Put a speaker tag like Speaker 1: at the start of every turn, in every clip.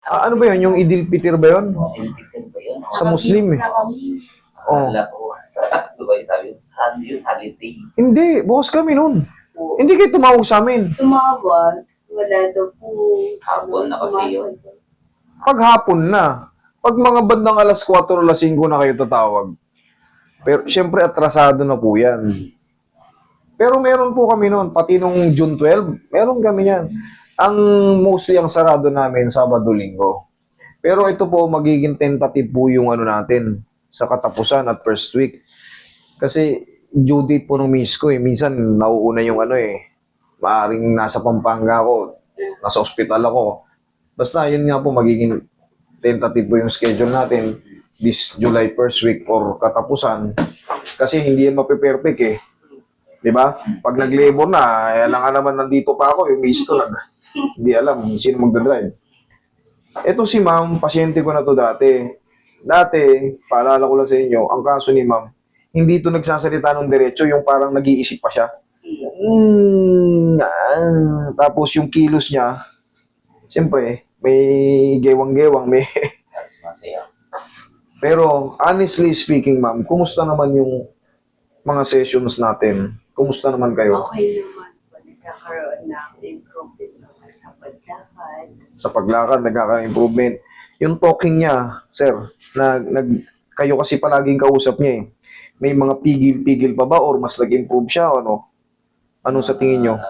Speaker 1: Ano ba yun? Yung Idil Fitr ba yun?
Speaker 2: Impitin ba yun?
Speaker 1: Sa Muslim eh. Oh.
Speaker 2: Akala ko, sa Dubai sabi ko, sabi yun, holiday.
Speaker 1: Hindi, bukas kami nun. Hindi kayo tumawag sa amin.
Speaker 3: Tumawag, wala daw po.
Speaker 2: Hapon na kasi yun.
Speaker 1: Pag hapon na. Pag mga bandang alas 4 o alas 5 na kayo tatawag. Pero syempre atrasado na po yan. Pero meron po kami noon, pati nung June 12, meron kami yan. Ang mostly ang sarado namin Sabado-Linggo. Pero ito po magiging tentative po yung ano natin sa katapusan at first week. Kasi due date po ng miss ko eh. Minsan nauuna yung ano eh. Maaring nasa Pampanga ako, nasa ospital ako. Basta yun nga po magiging tentative po yung schedule natin this July first week or katapusan. Kasi hindi yan mape-perfect eh. 'Di ba? Pag nag-labor na, alam nga naman nandito pa ako, yung miss ko lang. Hindi alam sino magdadrive. Ito si ma'am, pasyente ko na to dati. Dati, paalala ko lang sa inyo, ang kaso ni ma'am, hindi to nagsasalita ng diretso, yung parang nag-iisip pa siya. Tapos yung kilos niya, siyempre, may gewang-gewang, may...
Speaker 2: Alas masaya.
Speaker 1: Pero, honestly speaking, ma'am, kumusta naman yung mga sessions natin? Kumusta naman kayo?
Speaker 3: Okay naman po, nagkakaroon na improvement naman sa paglakad.
Speaker 1: Sa paglakad, nagkaka-improvement. Yung talking niya, sir, kayo kasi palaging kausap niya eh. May mga pigil-pigil pa ba or mas nag-improve siya o ano? Anong sa tingin niyo?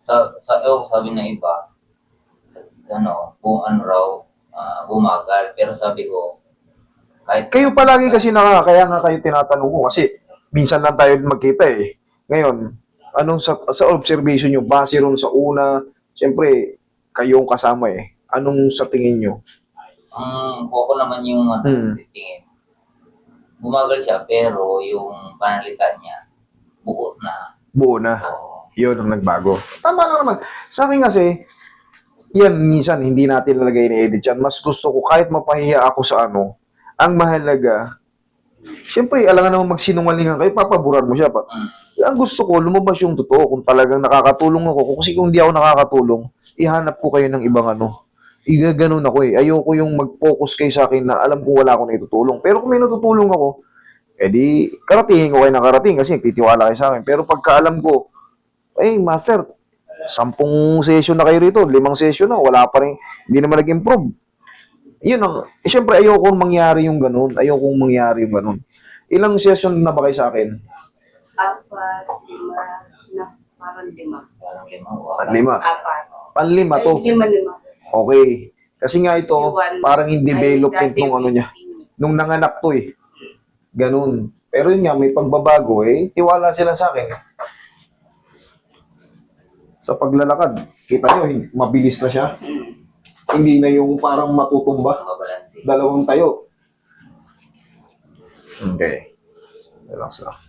Speaker 2: Sabi ng iba, kung ano raw, bumagal. Pero sabi ko, kahit
Speaker 1: Kayo palagi kasi kaya nga kayo tinatanong ko kasi minsan lang tayo magkita eh. Ngayon, anong sa observation niyo, base ron sa una, siyempre, kayong kasama eh. Anong sa tingin niyo?
Speaker 2: ang ko naman yung titingin. Bumagal siya, pero yung panalitan niya, buo na.
Speaker 1: Buo na.
Speaker 2: Oo.
Speaker 1: Yun ang nagbago. Tama na naman. Sa akin kasi, yan, minsan, hindi natin lalagay ni edit yan. Mas gusto ko, kahit mapahiya ako sa ano, ang mahalaga, siyempre, alam nga naman magsinungalingan kayo, papaburan mo siya. Ang gusto ko, lumabas yung totoo. Kung talagang nakakatulong ako, kasi kung di ako nakakatulong, ihanap ko kayo ng ibang ano. Igaganon ako eh. Ayoko yung mag-focus kayo sa akin na alam kong wala ako na itutulong. Pero kung may natutulong ako, edi, karatingin ko kayo ng karating kasi titiwala kayo sa akin. Pero pagka alam ko, master, 10 session na kayo rito, 5 session na, wala pa rin, hindi naman nag-improve. Yun ang, syempre ayoko mangyari yung ganun. Ayoko mangyari yung ganun. Ilang session na ba kayo sa akin?
Speaker 3: 4, 5, na parang 5.
Speaker 2: Parang
Speaker 1: 5.
Speaker 2: 5.
Speaker 3: 4.
Speaker 1: Panlima to.
Speaker 3: 5.
Speaker 1: Okay. Kasi nga ito, parang in development
Speaker 3: Ay,
Speaker 1: nung ano niya. Nung nanganak to eh. Ganun. Pero yun nga, may pagbabago eh. Tiwala sila sa akin. Sa paglalakad, kita nyo, mabilis na siya. Hindi na yung parang matutumba.
Speaker 2: Mabalansi.
Speaker 1: Dalawang tayo. Okay. Relax lang.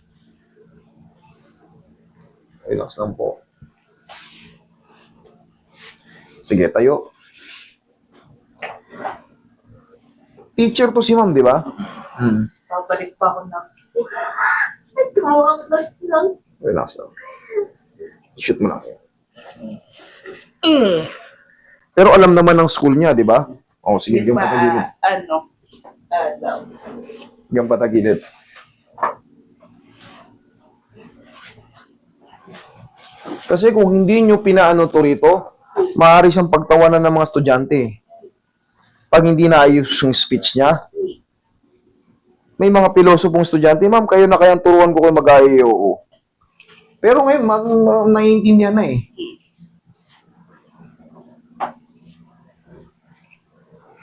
Speaker 1: Relax lang po. Sige, tayo. Teacher to si ma'am, di ba?
Speaker 3: Babalik pa ako ng school. Tumakas lang.
Speaker 1: Relax lang. Shoot mo lang. Pero alam naman ng school niya, di ba? O, sige,
Speaker 3: Di
Speaker 1: yung
Speaker 3: ba,
Speaker 1: patagilid.
Speaker 3: alam.
Speaker 1: Yung patagilid. Kasi kung hindi nyo pinaano to rito, maaari siyang pagtawanan ng mga estudyante. Pag hindi naayos yung speech niya, may mga pilosopong estudyante, ma'am, kayo na kayang turuan ko kayo mag-IAO. Pero ngayon, naiintindihan na eh.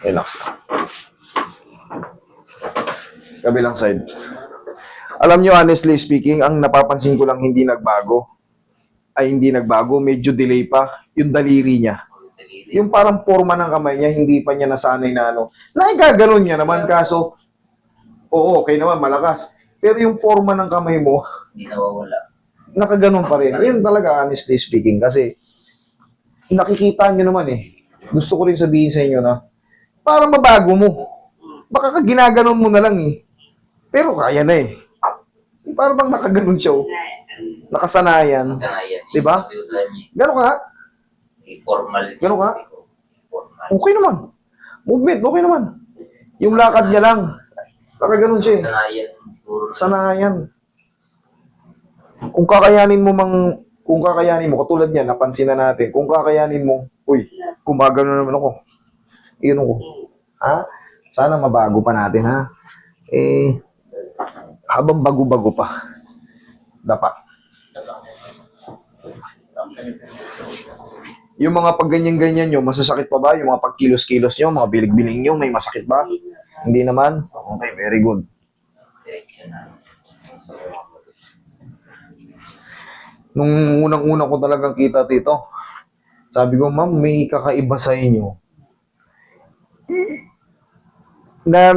Speaker 1: Relax. Kabilang side. Alam nyo, honestly speaking, ang napapansin ko lang hindi nagbago. Hindi nagbago, medyo delay pa yung daliri niya. Yung parang forma ng kamay niya, hindi pa niya nasanay na ano. Naigaganon niya naman, kaso, oo, okay naman, malakas. Pero yung forma ng kamay mo,
Speaker 2: Hindi nawawala.
Speaker 1: nakaganon pa rin. Yun talaga, honestly speaking, kasi nakikita niyo naman eh. Gusto ko rin sabihin sa inyo na, para mabago mo. Baka ginaganon mo na lang eh. Pero kaya na eh. Para bang nakaganon siya oh. Nakasanayan.
Speaker 2: Kasanayan.
Speaker 1: Diba?
Speaker 2: Sabi ko sa niya,
Speaker 1: Gano'n ka?
Speaker 2: formal.
Speaker 1: Ganun ka?
Speaker 2: Formal.
Speaker 1: Okay naman. Movement, okay naman. Yung lakad niya lang. Nakaganon siya eh.
Speaker 2: Sanayan siguro.
Speaker 1: Sanayan. Kung kakayanin mo, katulad niya, napansin na natin, kung kakayanin mo, uy, gumagano naman ako. Iyon ko. Ha? Sana mabago pa natin, ha? Eh, habang bago-bago pa, dapat. Yung mga pag ganyan-ganyan nyo, masasakit pa ba? Yung mga pagkilos-kilos nyo, mga bilig-biling nyo, may masakit ba? Hindi naman? Okay, very good.
Speaker 2: Diretso na.
Speaker 1: Nung unang-una ko talagang kita dito, sabi ko, ma'am, may kakaiba sa inyo. Di ba?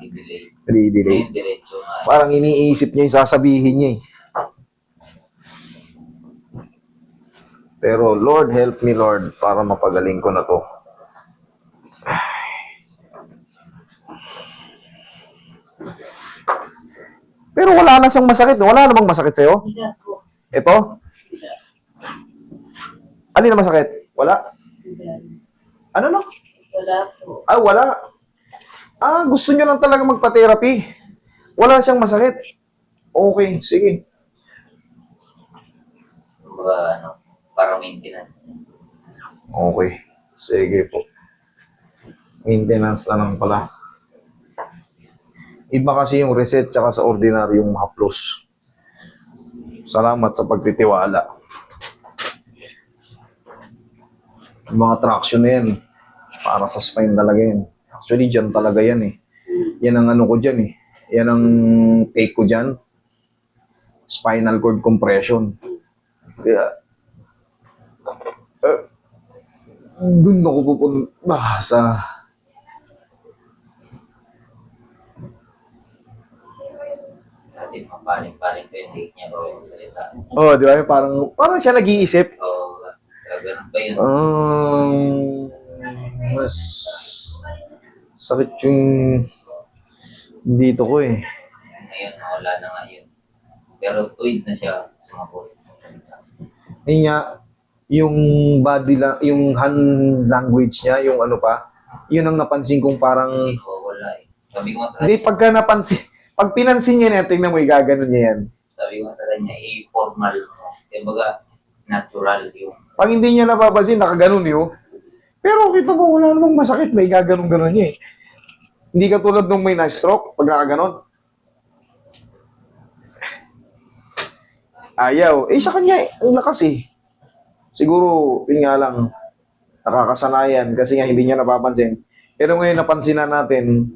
Speaker 2: I-delay.
Speaker 1: Delay.
Speaker 2: Ngayon, diretso nga.
Speaker 1: Parang iniisip niya yung sasabihin niya eh. Pero Lord, help me Lord, para mapagaling ko na to. Pero wala na siyang masakit. Wala namang masakit sa'yo?
Speaker 3: Hindi po.
Speaker 1: Ito?
Speaker 3: Hindi.
Speaker 1: Alin na masakit? Wala?
Speaker 3: Hindi.
Speaker 1: Ano no?
Speaker 3: Wala po.
Speaker 1: Ah, wala. Ah, gusto niyo lang talaga magpa-therapy. Wala siyang masakit. Okay, sige.
Speaker 2: Kumbaga, para maintenance.
Speaker 1: Okay. Sige po. Maintenance na lang pala. Iba kasi yung reset tsaka sa ordinaryong haplos. Salamat sa pagtitiwala. Yung mga traction na yan, para sa spine talaga yan. Actually, dyan talaga yan eh. Yan ang ano ko dyan eh. Yan ang take ko dyan. Spinal cord compression. Kaya, dun ako pupunta sa...
Speaker 2: Sa atin, mapaling-paling pa yung take niya o yung salita.
Speaker 1: Oh, di ba? Parang siya nag-iisip.
Speaker 2: O, ganun pa yun.
Speaker 1: Mas sakit yung dito ko eh.
Speaker 2: Ngayon, wala na nga yun. Pero tuwid na siya sumagot ng salita.
Speaker 1: Ayun nga, yung body lang, yung hand language niya, yung ano pa, yun ang napansin kong parang,
Speaker 2: Hindi ko wala eh. Sabi ko nga sa
Speaker 1: hindi, pagka napansin, pag pinansin niya na, tingnan mo, gaganon niya yan.
Speaker 2: sabi ko nga sa kanya, formal mo. Kumbaga, natural yung
Speaker 1: Pag hindi niya napapansin, nakaganon yun. Pero kita mo, wala namang masakit, may gaganon-ganon niya eh. Hindi katulad nung may na-stroke, pag nakaganon. Ayaw. Eh, sa kanya, ang lakas eh. Siguro, yun nga lang, nakakasanayan kasi nga hindi niya napapansin. Pero ngayon napansin na natin,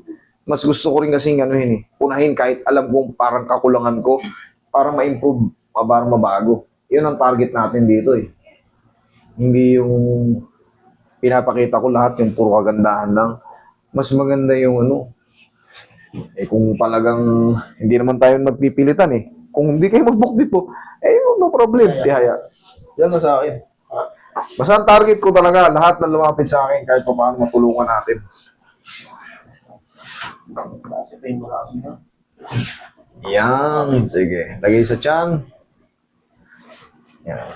Speaker 1: mas gusto ko rin kasing ano yun eh, unahin kahit alam kong parang kakulangan ko para ma-improve, para mabago. Yun ang target natin dito eh. Hindi yung pinapakita ko lahat yung puro kagandahan lang. Mas maganda yung ano, eh kung talagang hindi naman tayo magpipilitan eh. Kung hindi kayo mag-book dito, eh no problem, tihaya. Yan na sa akin. Basta ang target ko talaga, lahat na lumapit sa akin kahit pa paano matulungan natin. Yan, sige. Lagay sa tiyan. Yan.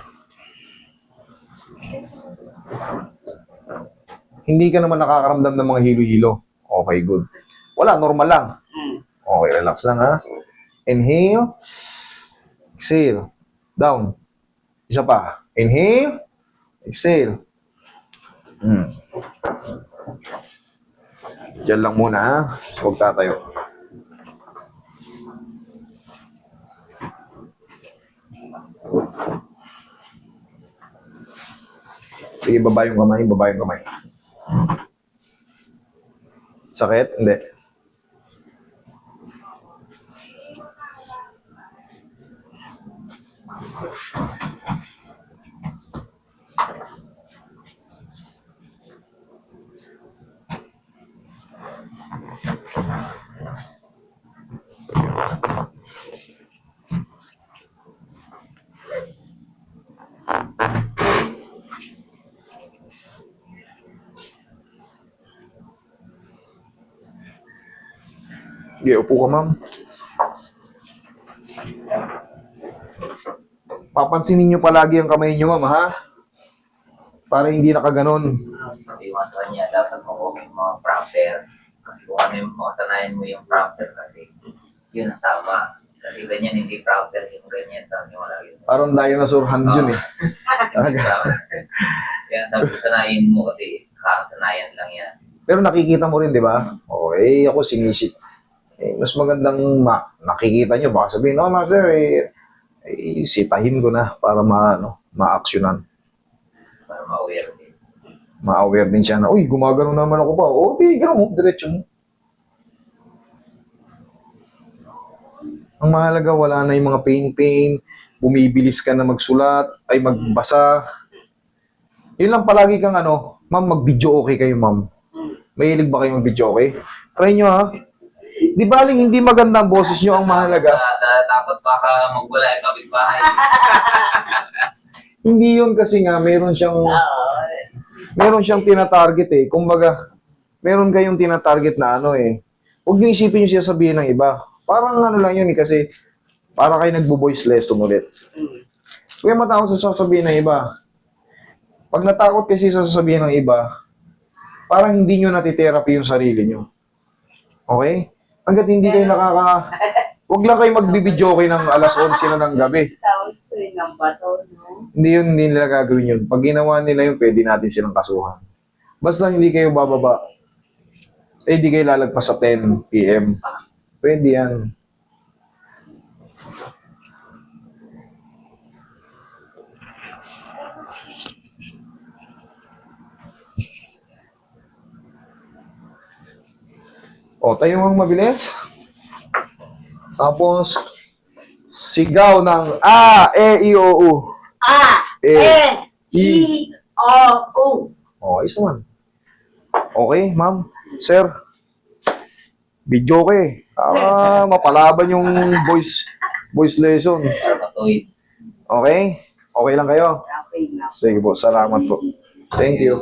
Speaker 1: Hindi ka naman nakakaramdam ng mga hilo-hilo. Okay, good. Wala, normal lang. Okay, relax lang ha. Inhale. Exhale. Down. Isa pa. Inhale. Exhale. Diyan lang muna ha. Huwag tatayo. Sige, baba yung kamay. Baba yung kamay. Sakit? Hindi. Sige, upo ka, ma'am. Papansinin niyo palagi ang kamay niyo, ma'am, ha? Para hindi nakaganon.
Speaker 2: sabi ko nga sa kanya, dapat mo yung mga proper. Kasi kung ano yung makasanayan mo yung proper kasi yun ang tama. Kasi ganyan hindi proper yung ganyan. Sabi mo lagi.
Speaker 1: Parang dinosaur hand yun eh.
Speaker 2: Kaya sabi ko sanayin mo kasi kakasanayan lang yan.
Speaker 1: Pero nakikita mo rin, di ba? Okay, ako sinisip. Mas magandang nakikita nyo. Baka sabihin, no, master, sitahin ko na para ma-actionan.
Speaker 2: Para ma-aware din.
Speaker 1: Ma-aware din siya na, uy, gumagano naman ako pa. Okay, gano'n mo, diretso mo. Ang mahalaga, wala na yung mga pain-pain, bumibilis ka na magsulat, ay magbasa. Yun lang palagi kang ma'am, mag-video okay kayo, ma'am. Mahilig ba kayo mag-video okay? Try nyo ha. Di baling hindi maganda ang boses nyo, ang mahalaga.
Speaker 2: Dapat baka magwala yung kapitbahay.
Speaker 1: Hindi yun kasi nga, meron siyang tinatarget eh. Kumbaga, meron kayong tinatarget na huwag nyo isipin yung sasabihin ng iba. Parang lang yun eh, kasi para kayo nagbo-voice lesson ulit. Kaya matakot sa sasabihin ng iba. Pag natakot kasi sa sasabihin ng iba, parang hindi nyo natitherapy yung sarili nyo. Okay? Hanggat hindi kayo huwag lang kayo magbibidyo kayo ng alas 11 na ng gabi.
Speaker 3: Tapos ng bato, no?
Speaker 1: Hindi nila gagawin yun. Pag ginawa nila yun, pwede natin silang kasuhan. Basta hindi kayo bababa. Hindi kayo lalagpas sa 10 p.m. Pwede yan. O, tayo mang mabilis. Tapos, sigaw ng A, E, I, O, U.
Speaker 3: A, E, O, U.
Speaker 1: O, isa man. Okay, ma'am. Sir. Video ko eh. Mapalaban yung voice lesson.
Speaker 2: Para matuwid.
Speaker 1: Okay? Okay lang kayo?
Speaker 3: Okay na.
Speaker 1: Sige po, salamat po. Thank you.